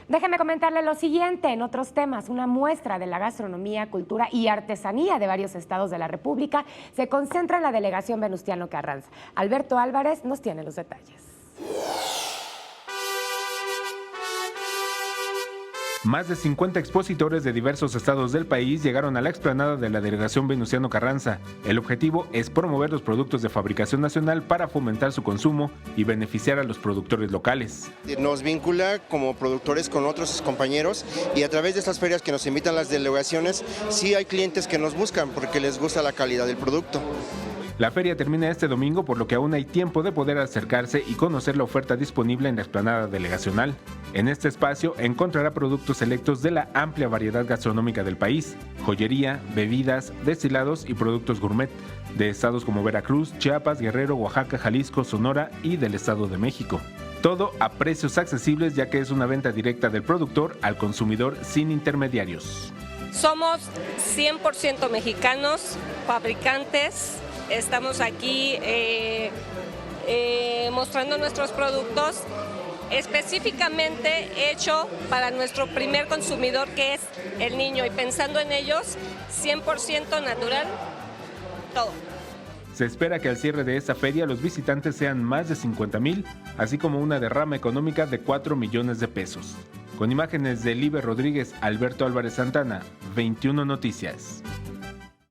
Déjeme comentarle lo siguiente, en otros temas, una muestra de la gastronomía, cultura y artesanía de varios estados de la República se concentra en la delegación Venustiano Carranza. Alberto Álvarez nos tiene los detalles. Más de 50 expositores de diversos estados del país llegaron a la explanada de la delegación Venustiano Carranza. El objetivo es promover los productos de fabricación nacional para fomentar su consumo y beneficiar a los productores locales. Nos vincula como productores con otros compañeros y a través de estas ferias que nos invitan las delegaciones, sí hay clientes que nos buscan porque les gusta la calidad del producto. La feria termina este domingo, por lo que aún hay tiempo de poder acercarse y conocer la oferta disponible en la explanada delegacional. En este espacio encontrará productos selectos de la amplia variedad gastronómica del país, joyería, bebidas, destilados y productos gourmet de estados como Veracruz, Chiapas, Guerrero, Oaxaca, Jalisco, Sonora y del Estado de México. Todo a precios accesibles, ya que es una venta directa del productor al consumidor sin intermediarios. Somos 100% mexicanos, fabricantes. Estamos aquí mostrando nuestros productos específicamente hecho para nuestro primer consumidor, que es el niño, y pensando en ellos, 100% natural, todo. Se espera que al cierre de esta feria los visitantes sean más de 50,000, así como una derrama económica de 4 millones de pesos. Con imágenes de Liber Rodríguez, Alberto Álvarez Santana, 21 Noticias.